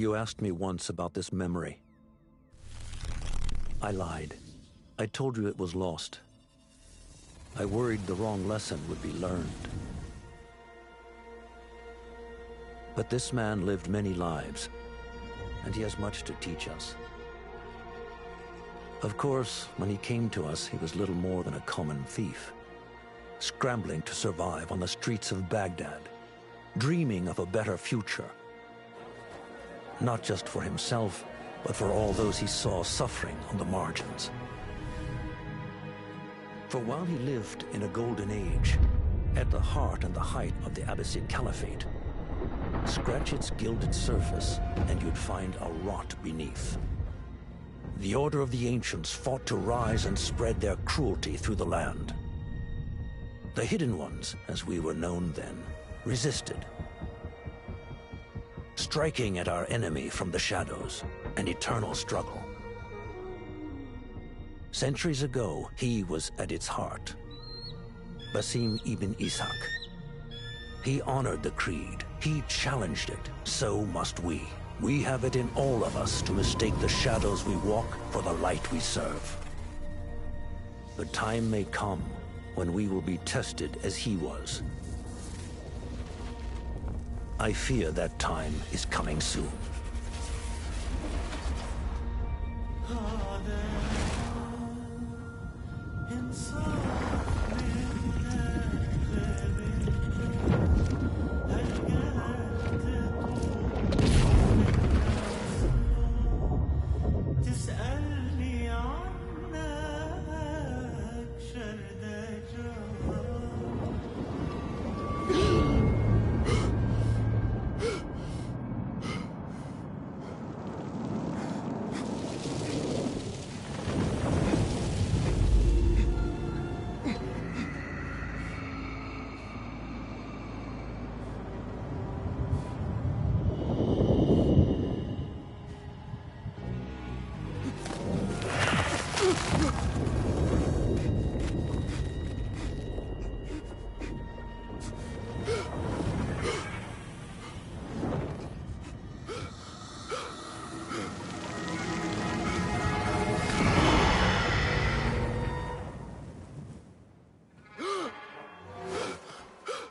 You asked me once about this memory. I lied. I told you it was lost. I worried the wrong lesson would be learned. But this man lived many lives, and he has much to teach us. Of course, when he came to us, he was little more than a common thief, scrambling to survive on the streets of Baghdad, dreaming of a better future. Not just for himself, but for all those he saw suffering on the margins. For while he lived in a golden age, at the heart and the height of the Abbasid Caliphate, scratch its gilded surface and you'd find a rot beneath. The Order of the Ancients fought to rise and spread their cruelty through the land. The Hidden Ones, as we were known then, resisted, striking at our enemy from the shadows, an eternal struggle. Centuries ago, he was at its heart. Basim ibn Ishaq. He honored the creed. He challenged it. So must we. We have it in all of us to mistake the shadows we walk for the light we serve. The time may come when we will be tested as he was. I fear that time is coming soon.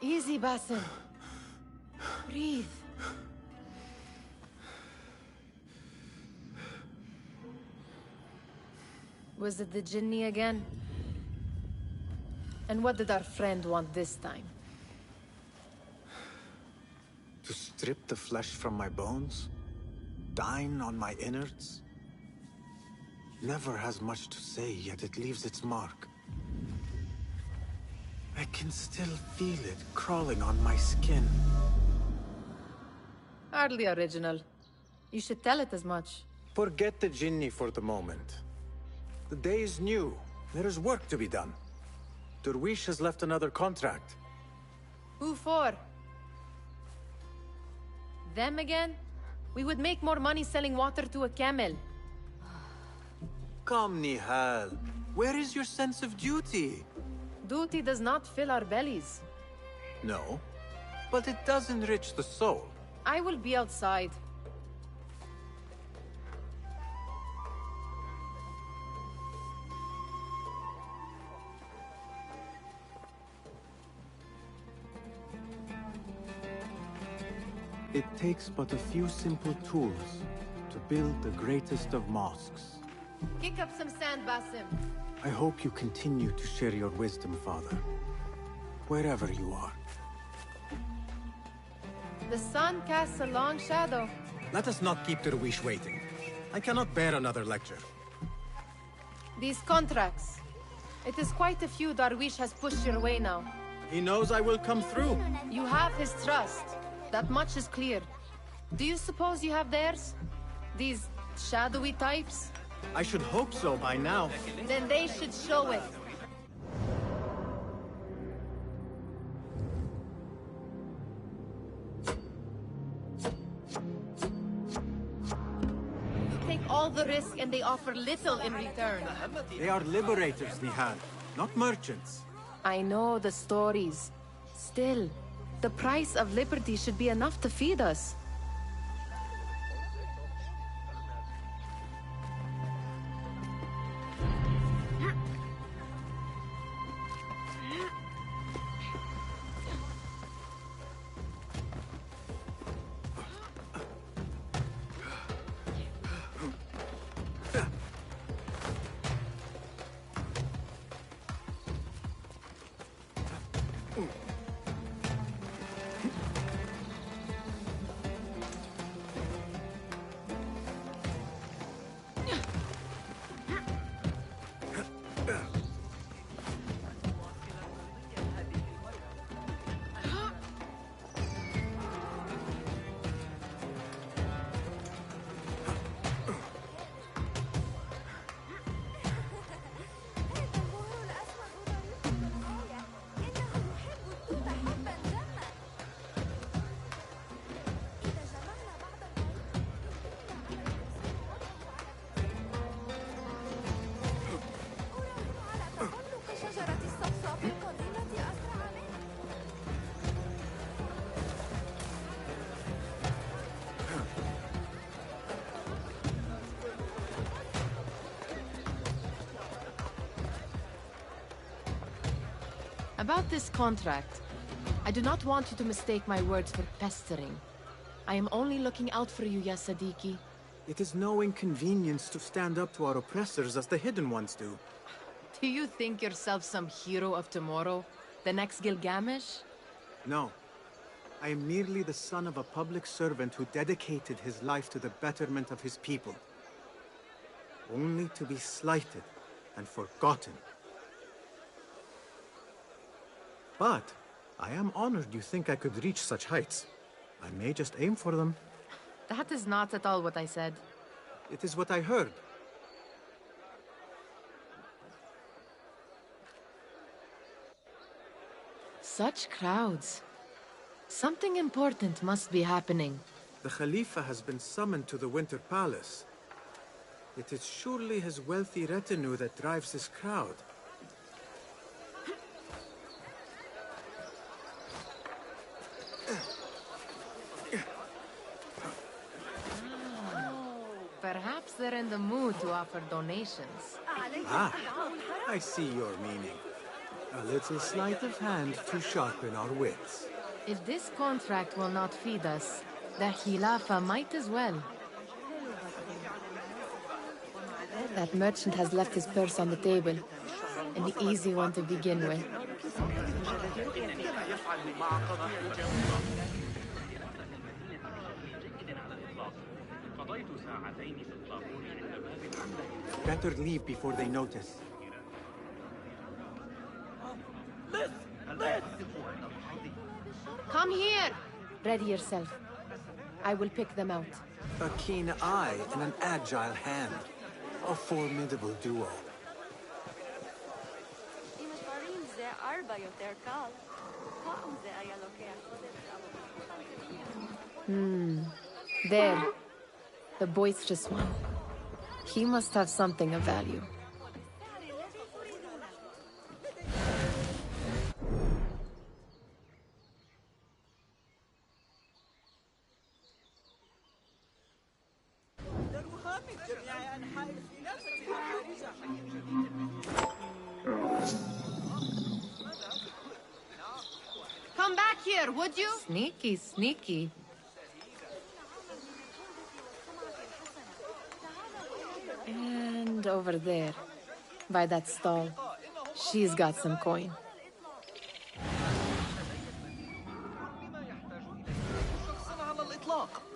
Easy, Basim. Breathe. Was it the Jinni again? And what did our friend want this time? To strip the flesh from my bones? Dine on my innards? Never has much to say, yet it leaves its mark. I can still feel it crawling on my skin. Hardly original. You should tell it as much. Forget the Jinni for the moment. The day is new. There is work to be done. Derwish has left another contract. Who for? Them again? We would make more money selling water to a camel. Come, Nihal. Where is your sense of duty? Duty does not fill our bellies. No, but it does enrich the soul. I will be outside. It takes but a few simple tools to build the greatest of mosques. Kick up some sand, Basim. I hope you continue to share your wisdom, Father. Wherever you are. The sun casts a long shadow. Let us not keep Derwish waiting. I cannot bear another lecture. These contracts. It is quite a few Darwish has pushed your way now. He knows I will come through. You have his trust. That much is clear. Do you suppose you have theirs? These shadowy types? I should hope so by now. Then they should show it. You take all the risk and they offer little in return. They are liberators, Nihal, not merchants. I know the stories. Still, the price of liberty should be enough to feed us. About this contract, I do not want you to mistake my words for pestering. I am only looking out for you, ya Sadiki. It is no inconvenience to stand up to our oppressors as the Hidden Ones do. Do you think yourself some hero of tomorrow? The next Gilgamesh? No. I am merely the son of a public servant who dedicated his life to the betterment of his people. Only to be slighted and forgotten. But I am honored you think I could reach such heights. I may just aim for them. That is not at all what I said. It is what I heard. Such crowds. Something important must be happening. The Khalifa has been summoned to the Winter Palace. It is surely his wealthy retinue that drives this crowd. Perhaps they're in the mood to offer donations. Ah, I see your meaning. A little sleight of hand to sharpen our wits. If this contract will not feed us, the Khilafah might as well. That merchant has left his purse on the table. An easy one to begin with. Better leave before they notice. Come here! Ready yourself. I will pick them out. A keen eye and an agile hand. A formidable duo. There. The boisterous one. He must have something of value. Come back here, would you? Sneaky, sneaky. And over there, by that stall, she's got some coin.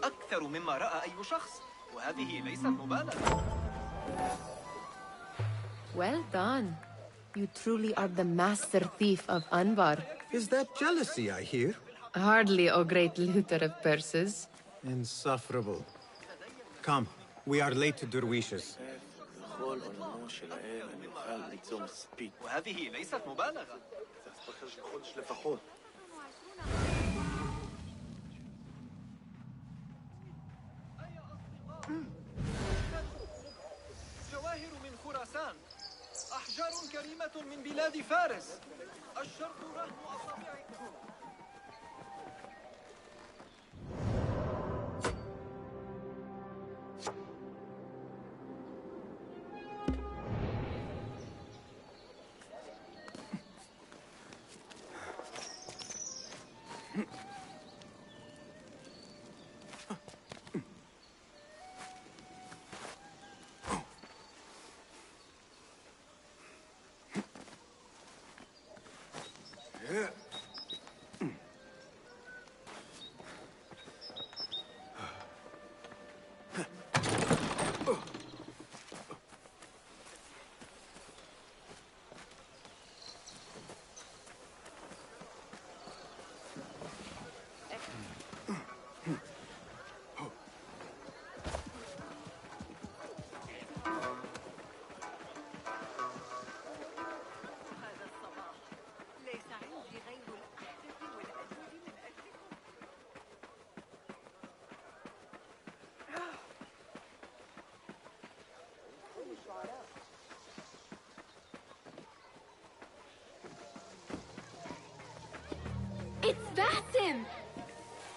أكثر مما رأى أي شخص وهذه ليست مبالغة. Well done. You truly are the master thief of Anbar. Is that jealousy I hear? Hardly, O great looter of purses. Insufferable. Come, we are late to Derwishes. وهذه ليست مبالغة. جواهر من خراسان، أحجار كريمة من بلاد فارس، الشرق رهن أصابعكم.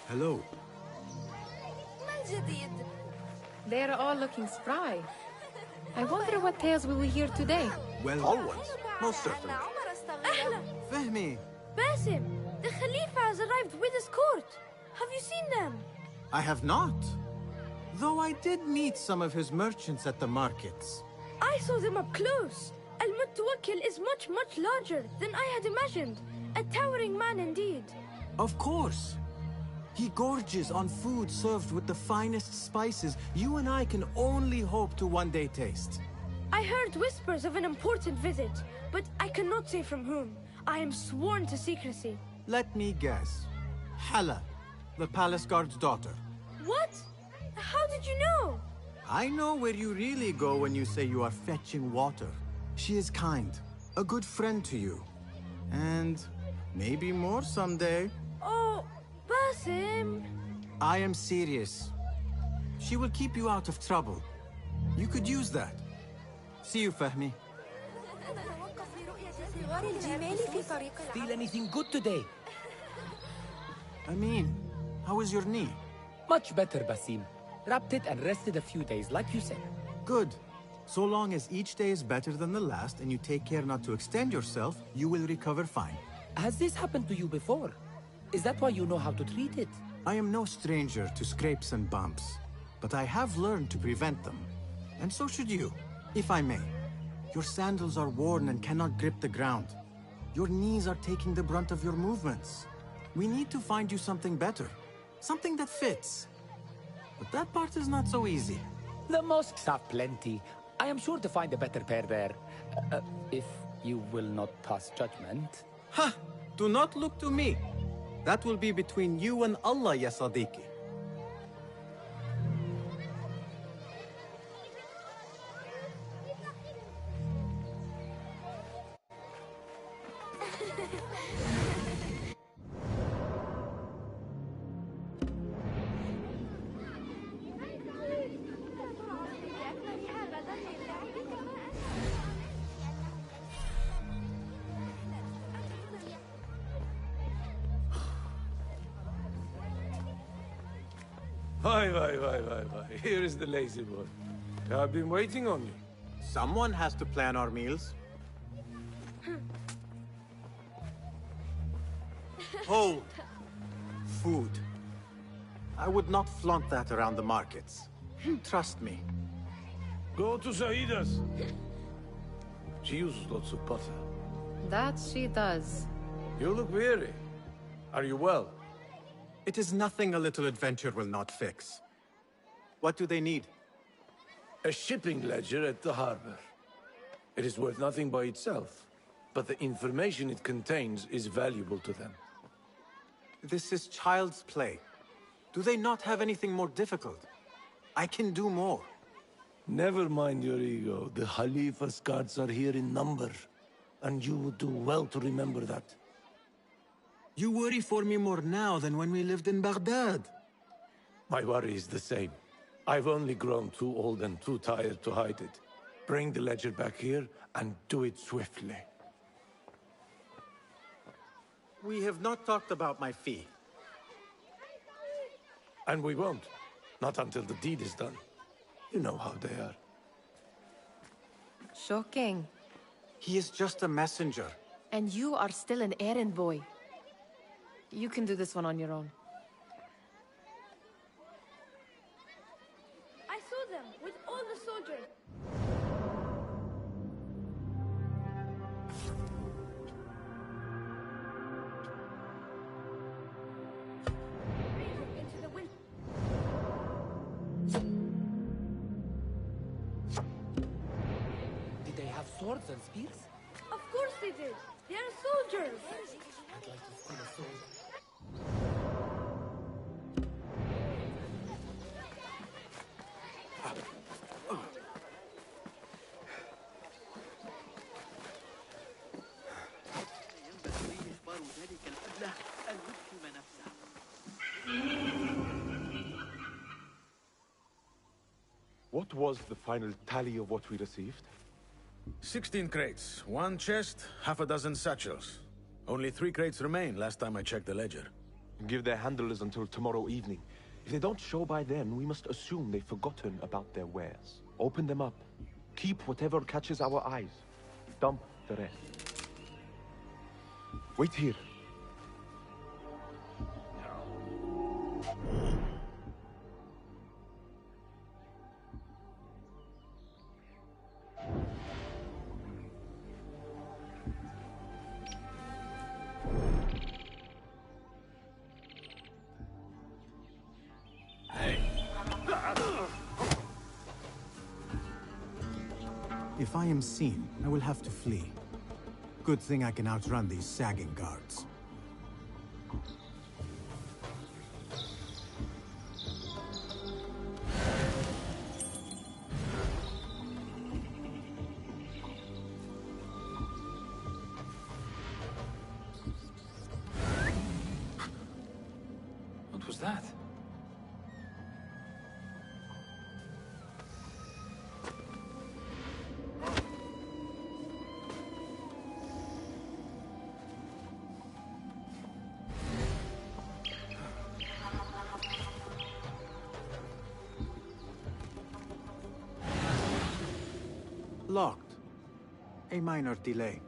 Hello. ما الجديد؟ They're all looking spry. I wonder what tales we will hear today. Well, always. Most certainly. أهلا. Fehmi, Basim, the Khalifa has arrived with his court. Have you seen them? I have not. Though I did meet some of his merchants at the markets. I saw them up close. Al-Mutawakkil is much larger than I had imagined. A towering man indeed. Of course. He gorges on food served with the finest spices you and I can only hope to one day taste. I heard whispers of an important visit, but I cannot say from whom. I am sworn to secrecy. Let me guess. Hala, the palace guard's daughter. What? How did you know? I know where you really go when you say you are fetching water. She is kind, a good friend to you. And maybe more someday. Oh, Basim. I am serious. She will keep you out of trouble. You could use that. See you, Fahmi. Feel anything good today? Amin, how is your knee? Much better, Basim. Wrapped it and rested a few days, like you said. Good. So long as each day is better than the last and you take care not to extend yourself, you will recover fine. Has this happened to you before? Is that why you know how to treat it? I am no stranger to scrapes and bumps, but I have learned to prevent them. And so should you, if I may. Your sandals are worn and cannot grip the ground. Your knees are taking the brunt of your movements. We need to find you something better. Something that fits. But that part is not so easy. The mosques have plenty. I am sure to find a better pair there. If you will not pass judgment. Ha! Do not look to me. That will be between you and Allah, ya Sadiqi. Why. Here is the lazy boy. I've been waiting on you. Someone has to plan our meals. Hold. Food. I would not flaunt that around the markets. Trust me. Go to Zaida's. She uses lots of butter. That she does. You look weary. Are you well? It is nothing a little adventure will not fix. What do they need? A shipping ledger at the harbor. It is worth nothing by itself, but the information it contains is valuable to them. This is child's play. Do they not have anything more difficult? I can do more. Never mind your ego. The Khalifa's guards are here in number, and you would do well to remember that. You worry for me more now than when we lived in Baghdad. My worry is the same. I've only grown too old and too tired to hide it. Bring the ledger back here, and do it swiftly. We have not talked about my fee. And we won't. Not until the deed is done. You know how they are. Shocking. He is just a messenger. And you are still an errand boy. You can do this one on your own. I saw them with all the soldiers. Into the wind. Did they have swords and spears? Of course they did. They are soldiers. I'd like to steal a sword. What was the final tally of what we received? 16 crates, 1 chest, half a dozen satchels. Only 3 crates remain last time I checked the ledger. Give their handlers until tomorrow evening. If they don't show by then, we must assume they've forgotten about their wares. Open them up. Keep whatever catches our eyes. Dump the rest. Wait here. If I am seen, I will have to flee. Good thing I can outrun these sagging guards. What was that? Locked. A minor delay.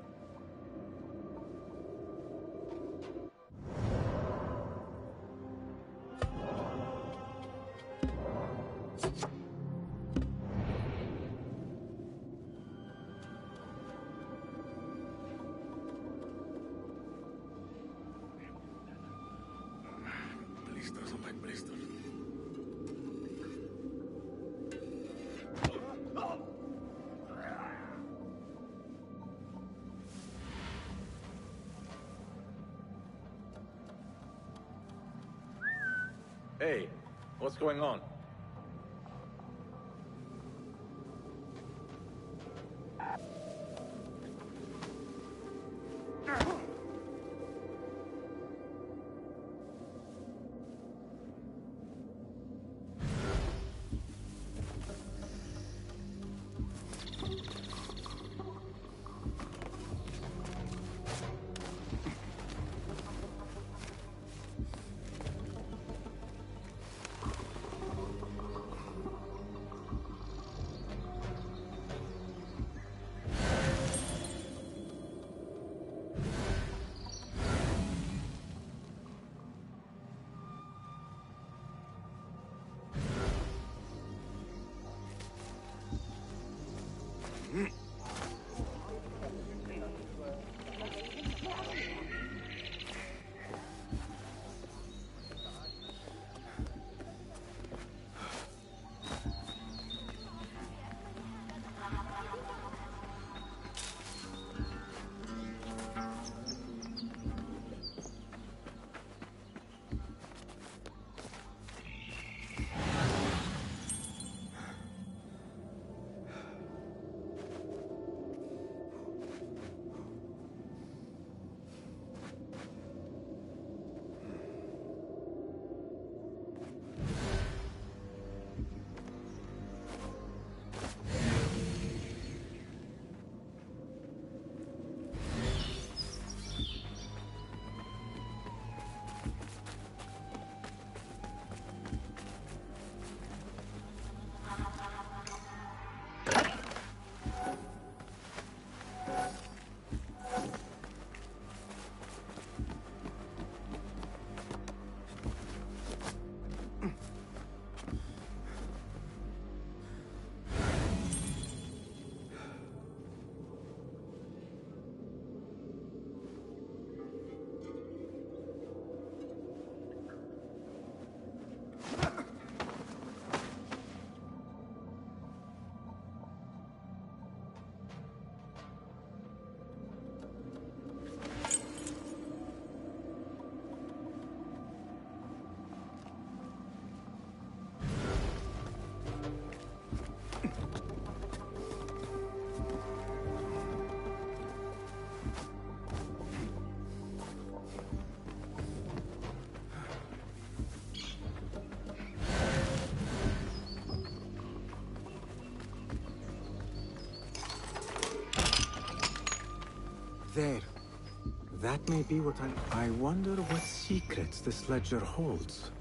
Blisters on my blisters. Hey, what's going on? There. That may be what I wonder what secrets this ledger holds.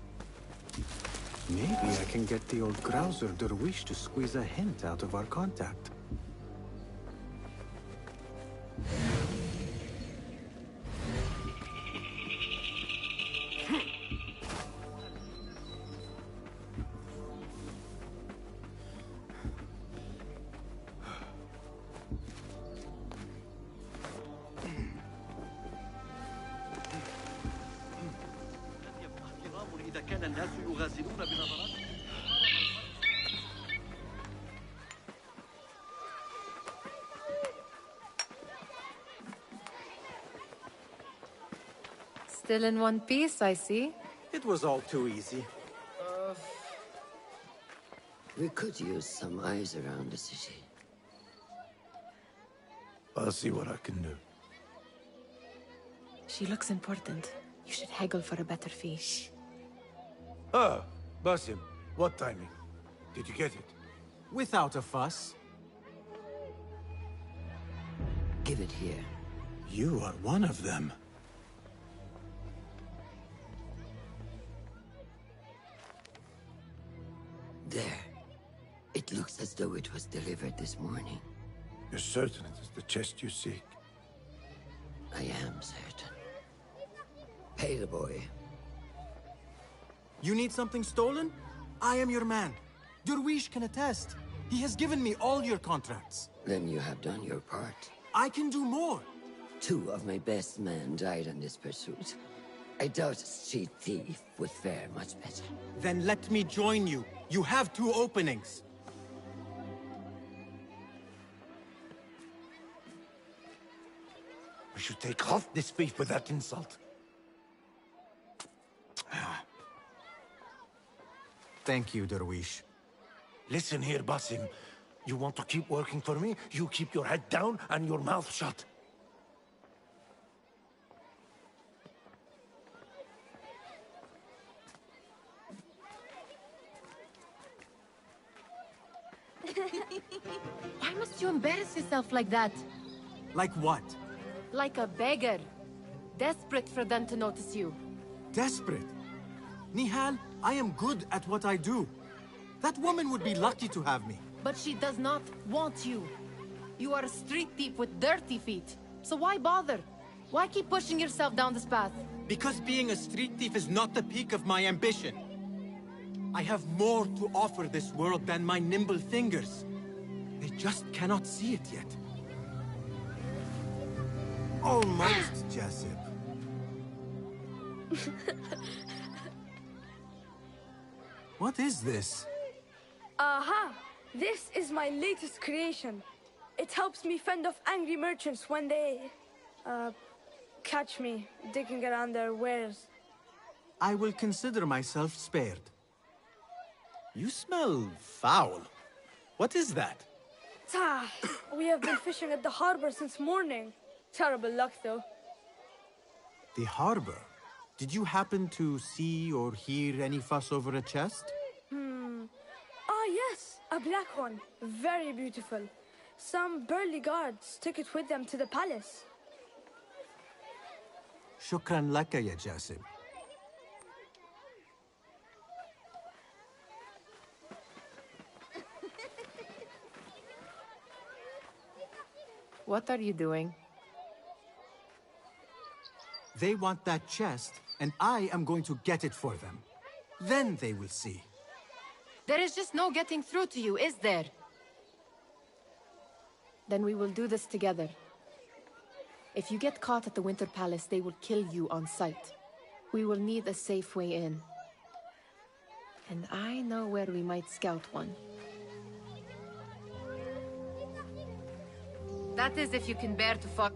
Maybe I can get the old grouser Derwish to squeeze a hint out of our contact. إذا كان الناس يغازلون بنظرات. Still in one piece, I see. It was all too easy. We could use some eyes around the city. I'll see what I can do. She looks important. You should haggle for a better fee. Ah, Basim, what timing? Did you get it? Without a fuss. Give it here. You are one of them. There. It looks as though it was delivered this morning. You're certain it is the chest you seek? I am certain. Pay the boy. You need something stolen? I am your man. Derwish can attest. He has given me all your contracts. Then you have done your part. I can do more. 2 of my best men died in this pursuit. I doubt a street thief would fare much better. Then let me join you. You have 2 openings. We should take half this thief with that insult. Thank you, Derwish. Listen here, Basim. You want to keep working for me? You keep your head down and your mouth shut. Why must you embarrass yourself like that? Like what? Like a beggar. Desperate for them to notice you. Desperate? Nihal, I am good at what I do. That woman would be lucky to have me. But she does not want you. You are a street thief with dirty feet. So why bother? Why keep pushing yourself down this path? Because being a street thief is not the peak of my ambition. I have more to offer this world than my nimble fingers. They just cannot see it yet. Almost, Jessup. What is this? Aha! This is my latest creation. It helps me fend off angry merchants when they... catch me digging around their wares. I will consider myself spared. You smell foul. What is that? We have been fishing at the harbor since morning. Terrible luck, though. The harbor? Did you happen to see or hear any fuss over a chest? Ah, yes, a black one. Very beautiful. Some burly guards took it with them to the palace. Shukran laka, ya Jasib. What are you doing? They want that chest, and I am going to get it for them. Then they will see. There is just no getting through to you, is there? Then we will do this together. If you get caught at the Winter Palace, they will kill you on sight. We will need a safe way in. And I know where we might scout one. That is if you can bear to fuck.